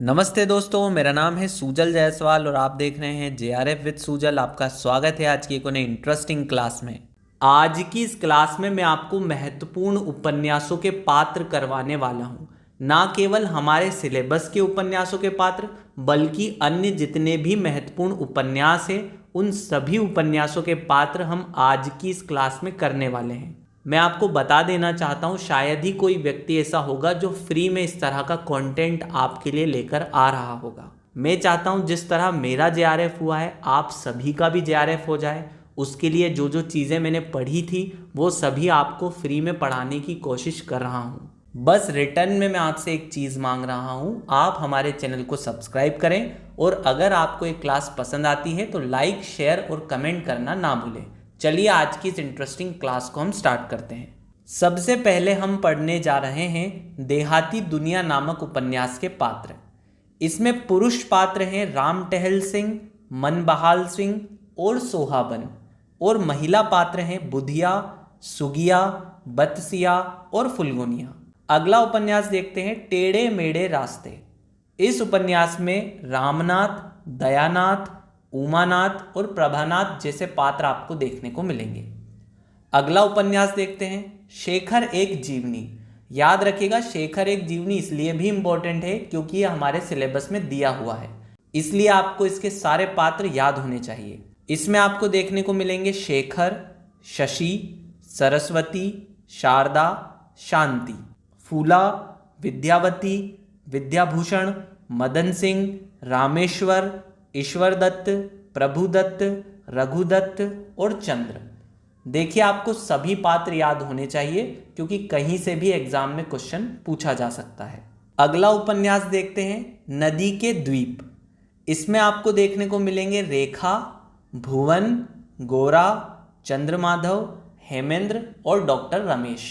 नमस्ते दोस्तों, मेरा नाम है सूजल जायसवाल और आप देख रहे हैं जेआरएफ विद सूजल। आपका स्वागत है आज की एक नई इंटरेस्टिंग क्लास में। आज की इस क्लास में मैं आपको महत्वपूर्ण उपन्यासों के पात्र करवाने वाला हूं। ना केवल हमारे सिलेबस के उपन्यासों के पात्र, बल्कि अन्य जितने भी महत्वपूर्ण उपन्यास हैं उन सभी उपन्यासों के पात्र हम आज की इस क्लास में करने वाले हैं। मैं आपको बता देना चाहता हूँ, शायद ही कोई व्यक्ति ऐसा होगा जो फ्री में इस तरह का कंटेंट आपके लिए लेकर आ रहा होगा। मैं चाहता हूँ जिस तरह मेरा जेआरएफ हुआ है आप सभी का भी जेआरएफ हो जाए। उसके लिए जो जो चीज़ें मैंने पढ़ी थी वो सभी आपको फ्री में पढ़ाने की कोशिश कर रहा हूँ। बस रिटर्न में मैं आपसे एक चीज़ मांग रहा हूँ, आप हमारे चैनल को सब्सक्राइब करें और अगर आपको एक क्लास पसंद आती है तो लाइक, शेयर और कमेंट करना ना भूलें। चलिए आज की इस इंटरेस्टिंग क्लास को हम स्टार्ट करते हैं। सबसे पहले हम पढ़ने जा रहे हैं देहाती दुनिया नामक उपन्यास के पात्र। इसमें पुरुष पात्र हैं राम टहल सिंह, मनबहाल सिंह और सोहाबन, और महिला पात्र हैं बुधिया, सुगिया, बतसिया और फुलगुनिया। अगला उपन्यास देखते हैं टेढ़े मेढ़े रास्ते। इस उपन्यास में रामनाथ, दयानाथ, उमानाथ और प्रभानाथ जैसे पात्र आपको देखने को मिलेंगे। अगला उपन्यास देखते हैं शेखर एक जीवनी। याद रखिएगा, शेखर एक जीवनी इसलिए भी इंपॉर्टेंट है क्योंकि ये हमारे सिलेबस में दिया हुआ है, इसलिए आपको इसके सारे पात्र याद होने चाहिए। इसमें आपको देखने को मिलेंगे शेखर, शशि, सरस्वती, शारदा, शांति, फूला, विद्यावती, विद्याभूषण, मदन सिंह, रामेश्वर, ईश्वर दत्त, प्रभुदत्त, रघुदत्त और चंद्र। देखिए, आपको सभी पात्र याद होने चाहिए क्योंकि कहीं से भी एग्जाम में क्वेश्चन पूछा जा सकता है। अगला उपन्यास देखते हैं नदी के द्वीप। इसमें आपको देखने को मिलेंगे रेखा, भुवन, गोरा, चंद्रमाधव, हेमेंद्र और डॉक्टर रमेश।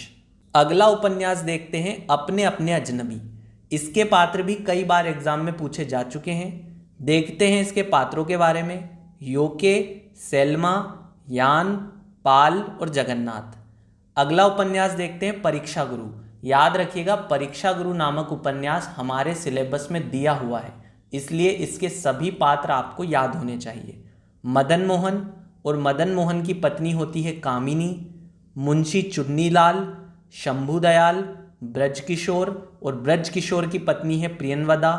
अगला उपन्यास देखते हैं अपने अपने अजनबी। इसके पात्र भी कई बार एग्जाम में पूछे जा चुके हैं। देखते हैं इसके पात्रों के बारे में। योके, सेल्मा, यान, पाल और जगन्नाथ। अगला उपन्यास देखते हैं परीक्षा गुरु। याद रखिएगा, परीक्षा गुरु नामक उपन्यास हमारे सिलेबस में दिया हुआ है, इसलिए इसके सभी पात्र आपको याद होने चाहिए। मदन मोहन और मदन मोहन की पत्नी होती है कामिनी, मुंशी चुन्नीलाल, शंभू दयाल, ब्रजकिशोर और ब्रजकिशोर की पत्नी है प्रियनवदा,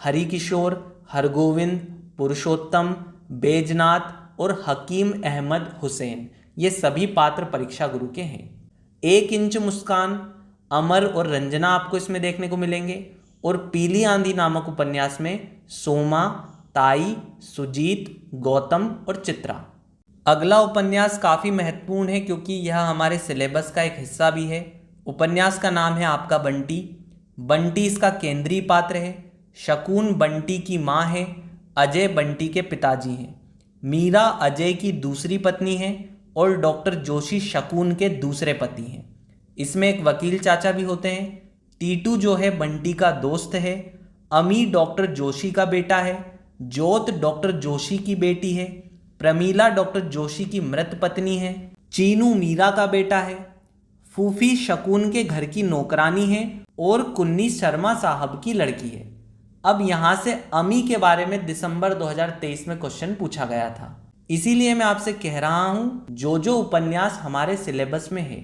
हरिकिशोर, हरगोविंद, पुरुषोत्तम, बैजनाथ और हकीम अहमद हुसैन। ये सभी पात्र परीक्षा गुरु के हैं। एक इंच मुस्कान, अमर और रंजना आपको इसमें देखने को मिलेंगे, और पीली आंधी नामक उपन्यास में सोमा, ताई, सुजीत, गौतम और चित्रा। अगला उपन्यास काफ़ी महत्वपूर्ण है क्योंकि यह हमारे सिलेबस का एक हिस्सा भी है। उपन्यास का नाम है आपका बंटी। बंटी इसका केंद्रीय पात्र है। शकुन बंटी की माँ है, अजय बंटी के पिताजी हैं। मीरा अजय की दूसरी पत्नी है और डॉक्टर जोशी शकुन के दूसरे पति हैं। इसमें एक वकील चाचा भी होते हैं। टीटू जो है बंटी का दोस्त है। अमी डॉक्टर जोशी का बेटा है। ज्योत डॉक्टर जोशी की बेटी है। प्रमीला डॉक्टर जोशी की मृत पत्नी है। चीनू मीरा का बेटा है। फूफी शकुन के घर की नौकरानी है और कुन्नी शर्मा साहब की लड़की है। अब यहाँ से अमी के बारे में दिसंबर 2023 में क्वेश्चन पूछा गया था, इसीलिए मैं आपसे कह रहा हूँ जो जो उपन्यास हमारे सिलेबस में है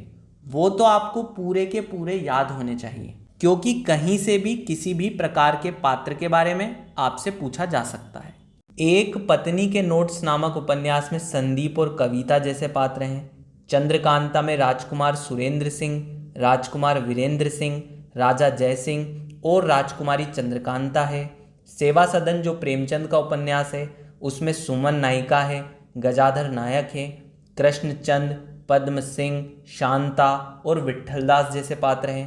वो तो आपको पूरे के पूरे याद होने चाहिए, क्योंकि कहीं से भी किसी भी प्रकार के पात्र के बारे में आपसे पूछा जा सकता है। एक पत्नी के नोट्स नामक उपन्यास में संदीप और कविता जैसे पात्र हैं। चंद्रकांता में राजकुमार सुरेंद्र सिंह, राजकुमार वीरेंद्र सिंह, राजा जय सिंह और राजकुमारी चंद्रकांता है। सेवा सदन जो प्रेमचंद का उपन्यास है उसमें सुमन नायिका है, गजाधर नायक है। कृष्णचंद, पद्म सिंह, शांता और विट्ठलदास जैसे पात्र हैं।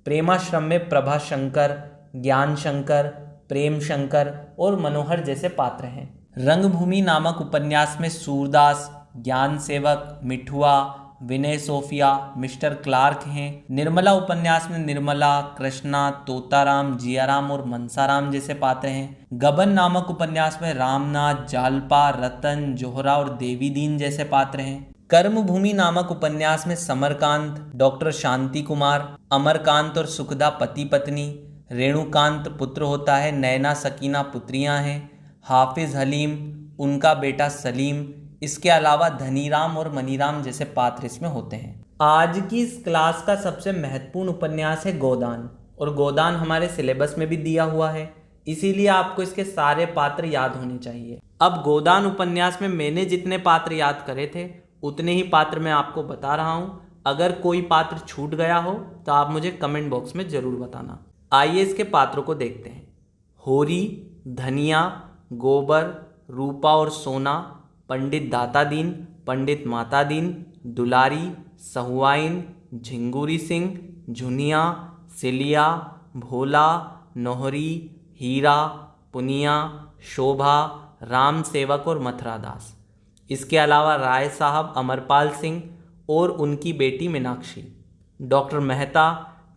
प्रेमाश्रम में प्रभा शंकर, ज्ञान शंकर, प्रेम शंकर और मनोहर जैसे पात्र हैं। रंगभूमि नामक उपन्यास में सूरदास, ज्ञान सेवक, मिठुआ, विनय सोफिया, मिस्टर क्लार्क हैं। निर्मला उपन्यास में निर्मला, कृष्णा, तोताराम, जियाराम और मनसाराम जैसे पात्र हैं। गबन नामक उपन्यास में रामनाथ, जालपा, रतन, जोहरा और देवी दीन जैसे पात्र हैं। कर्मभूमि नामक उपन्यास में समरकांत, डॉक्टर शांति कुमार, अमरकांत और सुखदा पति पत्नी, रेणुकांत पुत्र होता है, नैना सकीना पुत्रियां हैं, हाफिज हलीम उनका बेटा सलीम, इसके अलावा धनीराम और मनीराम जैसे पात्र इसमें होते हैं। आज की इस क्लास का सबसे महत्वपूर्ण उपन्यास है गोदान, और गोदान हमारे सिलेबस में भी दिया हुआ है, इसीलिए आपको इसके सारे पात्र याद होने चाहिए। अब गोदान उपन्यास में मैंने जितने पात्र याद करे थे उतने ही पात्र मैं आपको बता रहा हूँ। अगर कोई पात्र छूट गया हो तो आप मुझे कमेंट बॉक्स में ज़रूर बताना। आइए इसके पात्रों को देखते हैं। होरी, धनिया, गोबर, रूपा और सोना, पंडित दातादीन, पंडित मातादीन, दुलारी, सहुआइन, झिंगूरी सिंह, झुनिया, सिलिया, भोला, नोहरी, हीरा, पुनिया, शोभा, राम सेवक और मथुरादास। इसके अलावा राय साहब, अमरपाल सिंह और उनकी बेटी मीनाक्षी, डॉक्टर मेहता,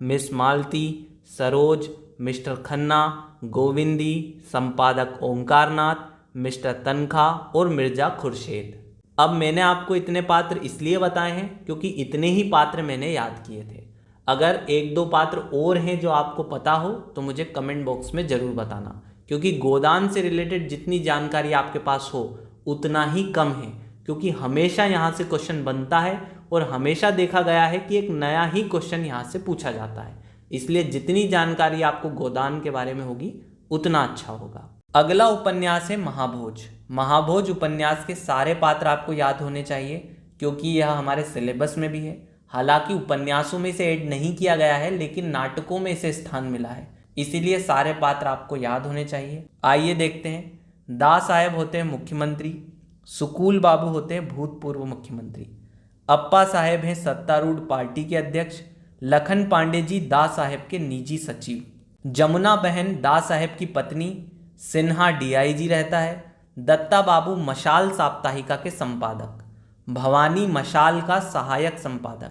मिस मालती, सरोज, मिस्टर खन्ना, गोविंदी, संपादक ओंकारनाथ, मिस्टर तनखा और मिर्जा खुर्शेद। अब मैंने आपको इतने पात्र इसलिए बताए हैं क्योंकि इतने ही पात्र मैंने याद किए थे। अगर एक दो पात्र और हैं जो आपको पता हो तो मुझे कमेंट बॉक्स में ज़रूर बताना, क्योंकि गोदान से रिलेटेड जितनी जानकारी आपके पास हो उतना ही कम है, क्योंकि हमेशा यहाँ से क्वेश्चन बनता है और हमेशा देखा गया है कि एक नया ही क्वेश्चन यहाँ से पूछा जाता है। इसलिए जितनी जानकारी आपको गोदान के बारे में होगी उतना अच्छा होगा। अगला उपन्यास है महाभोज। महाभोज उपन्यास के सारे पात्र आपको याद होने चाहिए क्योंकि यह हमारे सिलेबस में भी है। हालांकि उपन्यासों में इसे ऐड नहीं किया गया है, लेकिन नाटकों में इसे स्थान मिला है, इसीलिए सारे पात्र आपको याद होने चाहिए। आइए देखते हैं। दा साहेब होते हैं मुख्यमंत्री, सुकूल बाबू होते हैं भूतपूर्व मुख्यमंत्री, अप्पा साहेब हैं सत्तारूढ़ पार्टी के अध्यक्ष, लखन पांडे जी दा साहेब के निजी सचिव, जमुना बहन दा साहेब की पत्नी, सिन्हा डीआईजी रहता है, दत्ता बाबू मशाल साप्ताहिका के संपादक, भवानी मशाल का सहायक संपादक,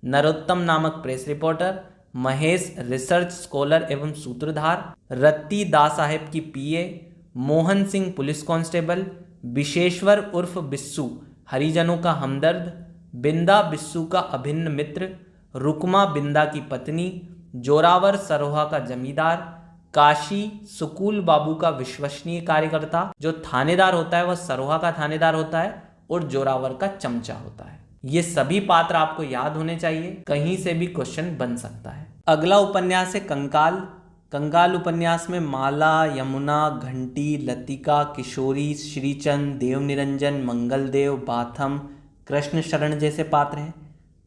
नरोत्तम नामक press reporter, Mahesh research scholar एवं सूत्रधार, रत्ती दा साहेब की पीए, मोहन सिंह पुलिस कांस्टेबल, विशेश्वर उर्फ बिस्सू हरिजनों का हमदर्द, बिंदा बिस्सू का अभिन्न मित्र, रुकमा बिंदा की पत्नी, जोरावर सरोहा का जमींदार, काशी सुकूल बाबू का विश्वसनीय कार्यकर्ता। जो थानेदार होता है वह सरोहा का थानेदार होता है और जोरावर का चमचा होता है। ये सभी पात्र आपको याद होने चाहिए, कहीं से भी क्वेश्चन बन सकता है। अगला उपन्यास है कंकाल। कंकाल उपन्यास में माला, यमुना, घंटी, लतिका, किशोरी, श्रीचंद, देवनिरंजन, मंगलदेव, बाथम, कृष्ण शरण जैसे पात्र हैं।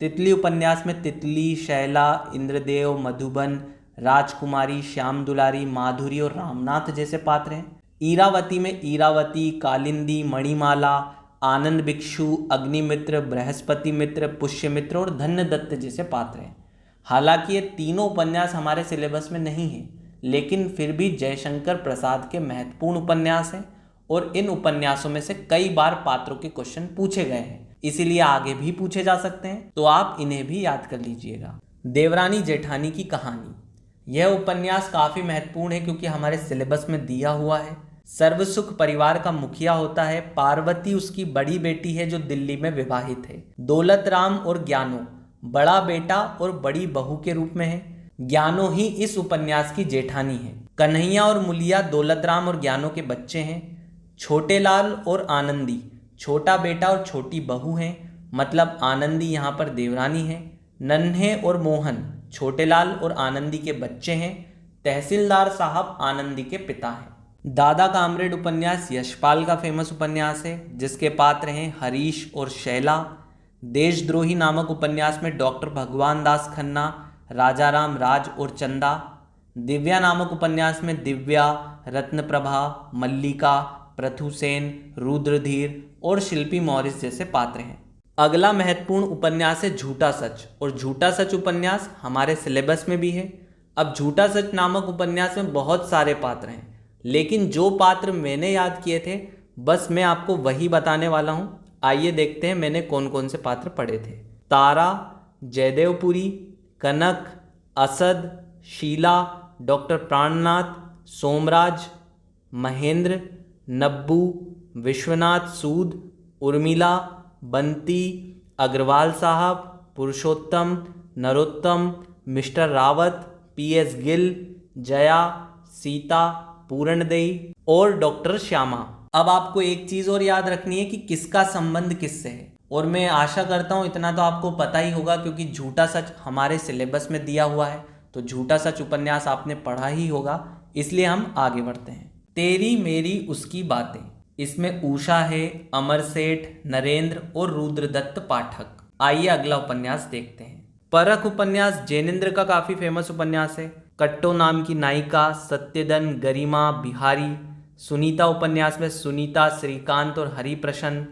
तितली उपन्यास में तितली, शैला, इंद्रदेव, मधुबन, राजकुमारी, श्याम दुलारी, माधुरी और रामनाथ जैसे पात्र हैं। ईरावती में ईरावती, कालिंदी, मणिमाला, आनंद भिक्षु, अग्निमित्र, बृहस्पति मित्र, पुष्यमित्र और धन्य दत्त जैसे पात्र हैं। हालांकि ये तीनों उपन्यास हमारे सिलेबस में नहीं हैं, लेकिन फिर भी जयशंकर प्रसाद के महत्वपूर्ण उपन्यास हैं और इन उपन्यासों में से कई बार पात्रों के क्वेश्चन पूछे गए हैं, इसीलिए आगे भी पूछे जा सकते हैं, तो आप इन्हें भी याद कर लीजिएगा। देवरानी जेठानी की कहानी, यह उपन्यास काफ़ी महत्वपूर्ण है क्योंकि हमारे सिलेबस में दिया हुआ है। सर्वसुख परिवार का मुखिया होता है, पार्वती उसकी बड़ी बेटी है जो दिल्ली में विवाहित है। दौलत राम और ज्ञानो बड़ा बेटा और बड़ी बहू के रूप में है। ज्ञानो ही इस उपन्यास की जेठानी है। कन्हैया और मुलिया दौलत राम और ज्ञानो के बच्चे हैं। छोटे लाल और आनंदी छोटा बेटा और छोटी बहू हैं, मतलब आनंदी यहाँ पर देवरानी है। नन्हे और मोहन छोटे लाल और आनंदी के बच्चे हैं। तहसीलदार साहब आनंदी के पिता हैं। दादा कामरेड उपन्यास यशपाल का फेमस उपन्यास है, जिसके पात्र हैं हरीश और शैला। देशद्रोही नामक उपन्यास में डॉक्टर भगवान दास खन्ना, राजाराम राज और चंदा। दिव्या नामक उपन्यास में दिव्या, रत्नप्रभा, मल्लिका, पृथुसेन, रुद्रधीर और शिल्पी मॉरिस जैसे पात्र हैं। अगला महत्वपूर्ण उपन्यास है झूठा सच, और झूठा सच उपन्यास हमारे सिलेबस में भी है। अब झूठा सच नामक उपन्यास में बहुत सारे पात्र हैं, लेकिन जो पात्र मैंने याद किए थे बस मैं आपको वही बताने वाला हूँ। आइए देखते हैं मैंने कौन कौन से पात्र पढ़े थे। तारा, जयदेवपुरी, कनक, असद, शीला, डॉक्टर प्राणनाथ, सोमराज, महेंद्र, नब्बू, विश्वनाथ सूद, उर्मिला, बंती, अग्रवाल साहब, पुरुषोत्तम, नरोत्तम, मिस्टर रावत, पीएस गिल, जया, सीता, पूरणदेई और डॉक्टर श्यामा। अब आपको एक चीज और याद रखनी है कि किसका संबंध किससे है, और मैं आशा करता हूँ इतना तो आपको पता ही होगा क्योंकि झूठा सच हमारे सिलेबस में दिया हुआ है, तो झूठा सच उपन्यास आपने पढ़ा ही होगा, इसलिए हम आगे बढ़ते हैं। तेरी मेरी उसकी बातें, इसमें उषा है, अमर सेठ, नरेंद्र और रुद्रदत्त पाठक। आइए अगला उपन्यास देखते हैं। परख उपन्यास जैनेन्द्र का काफी फेमस उपन्यास है। कट्टो नाम की नायिका, सत्यधन, गरिमा, बिहारी। सुनीता उपन्यास में सुनीता, श्रीकांत और हरिप्रसन्न।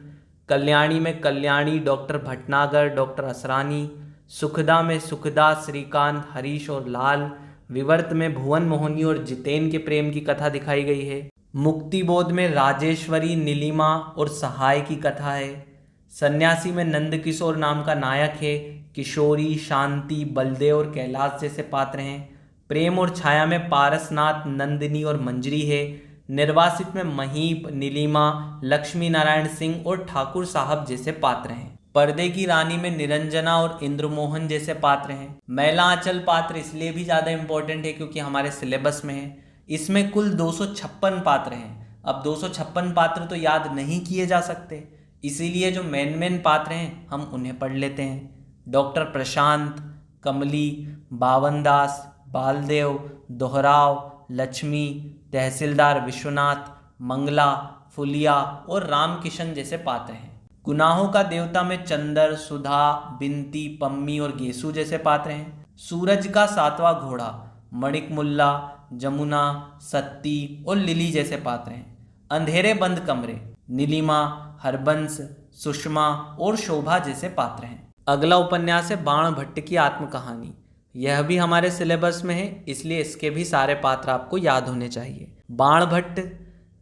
कल्याणी में कल्याणी, डॉक्टर भटनागर, डॉक्टर असरानी। सुखदा में सुखदा, श्रीकांत, हरीश और लाल। विवर्त में भुवन मोहनी और जितेन के प्रेम की कथा दिखाई गई है। मुक्तिबोध में राजेश्वरी, नीलिमा और सहाय की कथा है। सन्यासी में नंदकिशोर नाम का नायक है। किशोरी, शांति, बलदेव और कैलाश जैसे पात्र हैं। प्रेम और छाया में पारसनाथ, नंदिनी और मंजरी है। निर्वासित में महीप, नीलिमा, लक्ष्मी नारायण सिंह और ठाकुर साहब जैसे पात्र हैं। पर्दे की रानी में निरंजना और इंद्रमोहन जैसे पात्र हैं। मैला आंचल पात्र इसलिए भी ज़्यादा इम्पोर्टेंट है क्योंकि हमारे सिलेबस में है। इसमें कुल 256 पात्र हैं। अब 256 पात्र तो याद नहीं किए जा सकते, इसीलिए जो मेन पात्र हैं हम उन्हें पढ़ लेते हैं। डॉक्टर प्रशांत, कमली, बावनदास, बालदेव, दोहराव, लक्ष्मी, तहसीलदार विश्वनाथ, मंगला, फुलिया और रामकिशन जैसे पात्र हैं। गुनाहों का देवता में चंदर, सुधा, बिनती, पम्मी और गेसु जैसे पात्र हैं। सूरज का सातवां घोड़ा, मणिक मुल्ला, जमुना, सत्ती और लिली जैसे पात्र हैं। अंधेरे बंद कमरे, नीलिमा, हरबंस, सुषमा और शोभा जैसे पात्र हैं। अगला उपन्यास है बाण भट्ट की आत्मकहानी। यह भी हमारे सिलेबस में है, इसलिए इसके भी सारे पात्र आपको याद होने चाहिए। बाण भट्ट,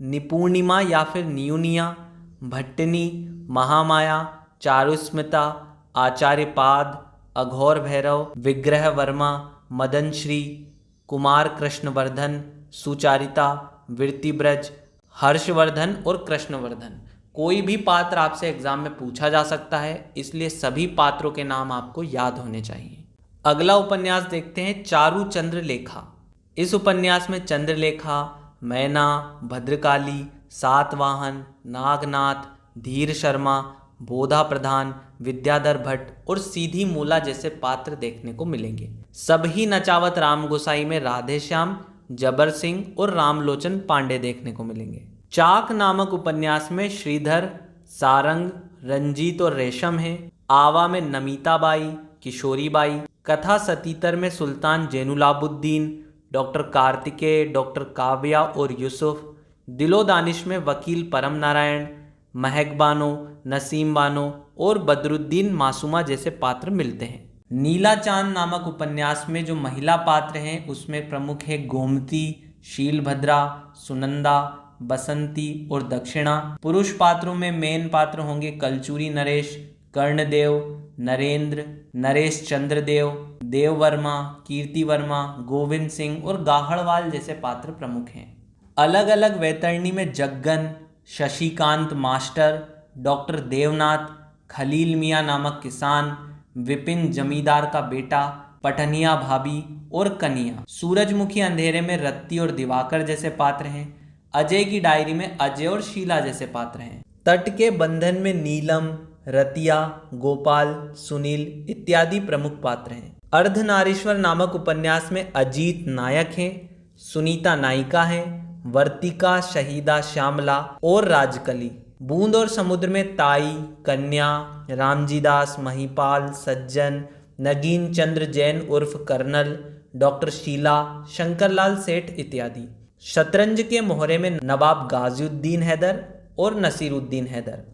निपूर्णिमा या फिर नियुनिया, भट्टनी, महामाया, चारुस्मिता, आचार्यपाद, अघोर भैरव, विग्रह वर्मा, मदन श्री, कुमार कृष्णवर्धन, सुचारिता, वृत्तिब्रज, हर्षवर्धन और कृष्णवर्धन। कोई भी पात्र आपसे एग्जाम में पूछा जा सकता है, इसलिए सभी पात्रों के नाम आपको याद होने चाहिए। अगला उपन्यास देखते हैं चारु चंद्रलेखा। इस उपन्यास में चंद्रलेखा, मैना, भद्रकाली, सातवाहन, नागनाथ, धीर शर्मा, बोधा प्रधान, विद्याधर भट्ट और सीधी मूला जैसे पात्र देखने को मिलेंगे। सभी नचावत राम गोसाई में राधेश्याम, जबर सिंह और रामलोचन पांडे देखने को मिलेंगे। चाक नामक उपन्यास में श्रीधर, सारंग, रंजीत और रेशम है। आवा में नमिताबाई, किशोरीबाई। कथा सतीतर में सुल्तान जैनुलाबुद्दीन, डॉक्टर कार्तिकेय, डॉक्टर काव्या और यूसुफ। दिलो दानिश में वकील परम नारायण, महक बानो, नसीम बानो और बदरुद्दीन मासूमा जैसे पात्र मिलते हैं। नीला चांद नामक उपन्यास में जो महिला पात्र हैं उसमें प्रमुख है गोमती, शीलभद्रा, सुनंदा, बसंती और दक्षिणा। पुरुष पात्रों में मेन पात्र होंगे कलचूरी नरेश, कर्णदेव, नरेंद्र, नरेश चंद्रदेव, देव वर्मा, कीर्ति वर्मा, गोविंद सिंह और गाहड़वाल जैसे पात्र प्रमुख हैं। अलग अलग वैतरणी में जग्गन, शशिकांत मास्टर, डॉक्टर देवनाथ, खलील मियाँ नामक किसान, विपिन जमींदार का बेटा, पठनिया भाभी और कनिया। सूरजमुखी अंधेरे में रत्ती और दिवाकर जैसे पात्र हैं। अजय की डायरी में अजय और शीला जैसे पात्र हैं। तट के बंधन में नीलम, रतिया, गोपाल, सुनील इत्यादि प्रमुख पात्र हैं। अर्धनारीश्वर नामक उपन्यास में अजीत नायक हैं, सुनीता नायिका हैं, वर्तिका, शहीदा, श्यामला और राजकली। बूंद और समुद्र में ताई, कन्या, रामजीदास, महिपाल, सज्जन, नगीन चंद्र जैन उर्फ कर्नल, डॉक्टर शीला, शंकरलाल सेठ इत्यादि। शतरंज के मोहरे में नवाब गाजिउद्दीन हैदर और नसीरुद्दीन हैदर।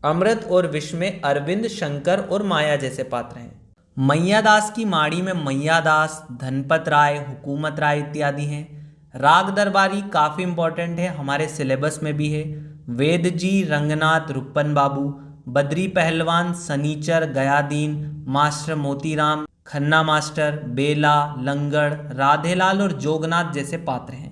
अमृत और विष में अरविंद, शंकर और माया जैसे पात्र हैं। मैयादास की माड़ी में मैयादास, धनपत राय, हुकूमत राय इत्यादि हैं। राग दरबारी काफ़ी इंपॉर्टेंट है, हमारे सिलेबस में भी है। वेद जी, रंगनाथ, रुक्पन बाबू, बद्री पहलवान, सनीचर, गयादीन, मास्टर मोतीराम, खन्ना मास्टर, बेला, लंगड़, राधेलाल और जोगनाथ जैसे पात्र हैं।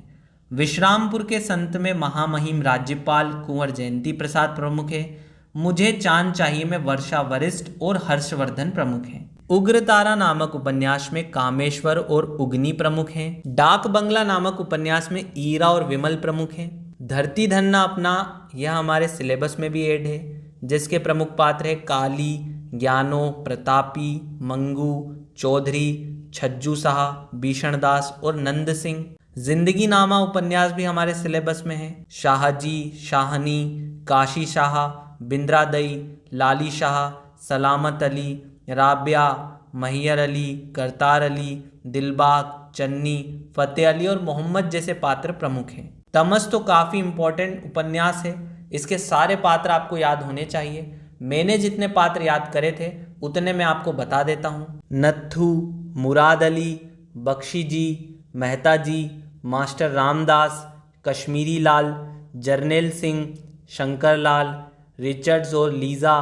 विश्रामपुर के संत में महामहिम राज्यपाल कुंवर जयंती प्रसाद प्रमुख है। मुझे चांद चाहिए में वर्षा वरिष्ठ और हर्षवर्धन प्रमुख हैं। उग्रतारा नामक उपन्यास में कामेश्वर और उगनी प्रमुख हैं। डाक बंगला नामक उपन्यास में ईरा और विमल प्रमुख हैं। धरती धन्ना अपना यह हमारे सिलेबस में भी ऐड है, जिसके प्रमुख पात्र है काली, ज्ञानो, प्रतापी, मंगू, चौधरी, छज्जू शाह, भीषणदास और नंद सिंह। जिंदगी नामा उपन्यास भी हमारे सिलेबस में है। शाहजी, शाहनी, काशी शाह, बिंद्रादई, लाली शाह, सलामत अली, राबिया, महियर अली, करतार अली, दिलबाग, चन्नी, फतेह अली और मोहम्मद जैसे पात्र प्रमुख हैं। तमस तो काफ़ी इम्पोर्टेंट उपन्यास है, इसके सारे पात्र आपको याद होने चाहिए। मैंने जितने पात्र याद करे थे उतने मैं आपको बता देता हूँ। नत्थू, मुराद अली, बख्शी जी, मेहता जी, मास्टर रामदास, कश्मीरी लाल, जर्नेल सिंह, शंकर लाल, रिचर्ड्स और लीजा,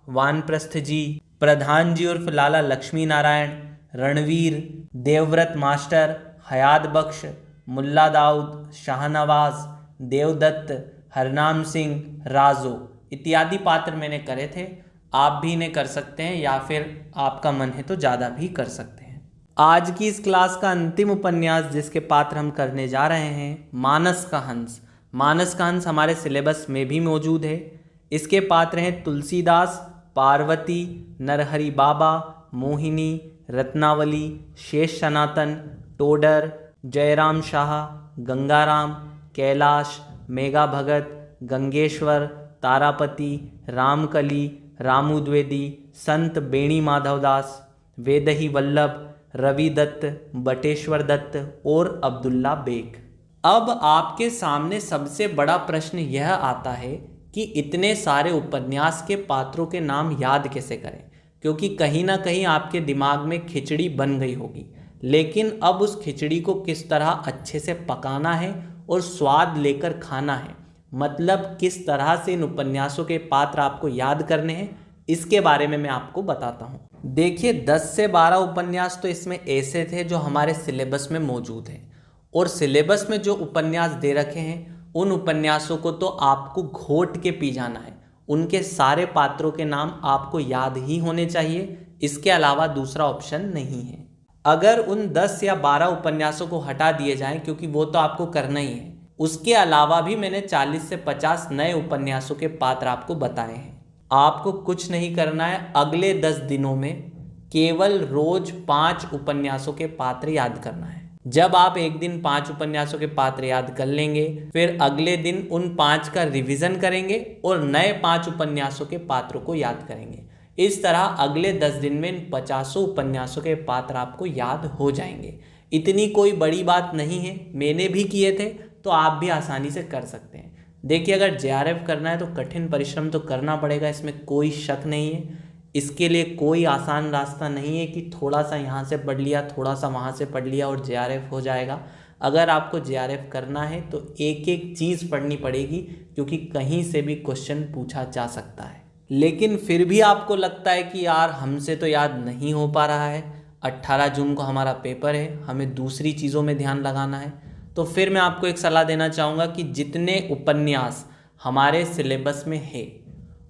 वानप्रस्थ जी, प्रधान जी और लाला लक्ष्मी नारायण, रणवीर, देवव्रत मास्टर, हयात बख्श, मुल्ला दाऊद, शाहनवाज, देवदत्त, हरनाम सिंह, राजो इत्यादि पात्र मैंने करे थे। आप भी इन्हें कर सकते हैं या फिर आपका मन है तो ज़्यादा भी कर सकते हैं। आज की इस क्लास का अंतिम उपन्यास जिसके पात्र हम करने जा रहे हैं, मानस का हंस। मानस का हंस हमारे सिलेबस में भी मौजूद है। इसके पात्र हैं तुलसीदास, पार्वती, नरहरि बाबा, मोहिनी, रत्नावली, शेष सनातन, टोडर, जयराम शाह, गंगाराम, कैलाश, मेघा भगत, गंगेश्वर, तारापति, रामकली, रामू द्विवेदी, संत बेणी माधवदास, वेदही वल्लभ, रवि दत्त, बटेश्वर दत्त और अब्दुल्ला बेग। अब आपके सामने सबसे बड़ा प्रश्न यह आता है कि इतने सारे उपन्यास के पात्रों के नाम याद कैसे करें, क्योंकि कहीं ना कहीं आपके दिमाग में खिचड़ी बन गई होगी। लेकिन अब उस खिचड़ी को किस तरह अच्छे से पकाना है और स्वाद लेकर खाना है, मतलब किस तरह से इन उपन्यासों के पात्र आपको याद करने हैं, इसके बारे में मैं आपको बताता हूँ। देखिए 10 से 12 उपन्यास तो इसमें ऐसे थे जो हमारे सिलेबस में मौजूद हैं, और सिलेबस में जो उपन्यास दे रखे हैं उन उपन्यासों को तो आपको घोट के पी जाना है। उनके सारे पात्रों के नाम आपको याद ही होने चाहिए, इसके अलावा दूसरा ऑप्शन नहीं है। अगर उन 10 या 12 उपन्यासों को हटा दिए जाएं, क्योंकि वो तो आपको करना ही है, उसके अलावा भी मैंने 40 से 50 नए उपन्यासों के पात्र आपको बताए हैं। आपको कुछ नहीं करना है, अगले 10 दिनों में केवल रोज 5 उपन्यासों के पात्र याद करना है। जब आप एक दिन 5 उपन्यासों के पात्र याद कर लेंगे, फिर अगले दिन उन 5 का रिवीजन करेंगे और नए 5 उपन्यासों के पात्रों को याद करेंगे। इस तरह अगले 10 दिन में इन 50 उपन्यासों के पात्र आपको याद हो जाएंगे। इतनी कोई बड़ी बात नहीं है, मैंने भी किए थे तो आप भी आसानी से कर सकते हैं। देखिए अगर JRF करना है तो कठिन परिश्रम तो करना पड़ेगा, इसमें कोई शक नहीं है। इसके लिए कोई आसान रास्ता नहीं है कि थोड़ा सा यहाँ से पढ़ लिया, थोड़ा सा वहाँ से पढ़ लिया और JRF हो जाएगा। अगर आपको JRF करना है तो एक एक चीज़ पढ़नी पड़ेगी, क्योंकि कहीं से भी क्वेश्चन पूछा जा सकता है। लेकिन फिर भी आपको लगता है कि यार हमसे तो याद नहीं हो पा रहा है, 18 जून को हमारा पेपर है, हमें दूसरी चीज़ों में ध्यान लगाना है, तो फिर मैं आपको एक सलाह देना चाहूँगा कि जितने उपन्यास हमारे सिलेबस में है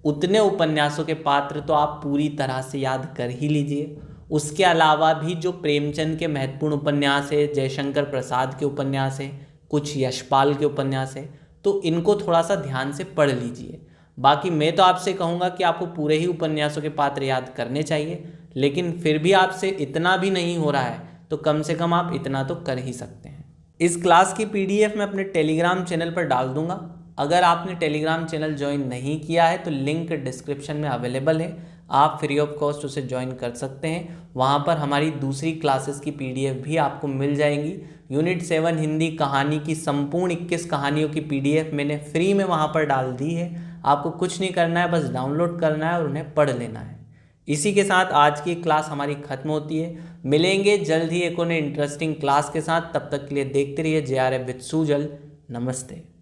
उतने उपन्यासों के पात्र तो आप पूरी तरह से याद कर ही लीजिए। उसके अलावा भी जो प्रेमचंद के महत्वपूर्ण उपन्यास है, जयशंकर प्रसाद के उपन्यास है, कुछ यशपाल के उपन्यास है, तो इनको थोड़ा सा ध्यान से पढ़ लीजिए। बाकी मैं तो आपसे कहूँगा कि आपको पूरे ही उपन्यासों के पात्र याद करने चाहिए, लेकिन फिर भी आपसे इतना भी नहीं हो रहा है तो कम से कम आप इतना तो कर ही सकते हैं। इस क्लास की PDF मैं अपने टेलीग्राम चैनल पर डाल दूंगा। अगर आपने टेलीग्राम चैनल ज्वाइन नहीं किया है तो लिंक डिस्क्रिप्शन में अवेलेबल है, आप फ्री ऑफ कॉस्ट उसे ज्वाइन कर सकते हैं। वहाँ पर हमारी दूसरी क्लासेस की PDF भी आपको मिल जाएंगी। यूनिट 7 हिंदी कहानी की संपूर्ण 21 कहानियों की PDF मैंने फ्री में वहाँ पर डाल दी है। आपको कुछ नहीं करना है, बस डाउनलोड करना है और उन्हें पढ़ लेना है। इसी के साथ आज की क्लास हमारी खत्म होती है। मिलेंगे जल्द ही एक और इंटरेस्टिंग क्लास के साथ, तब तक के लिए देखते रहिए JRF विद सूजल। नमस्ते।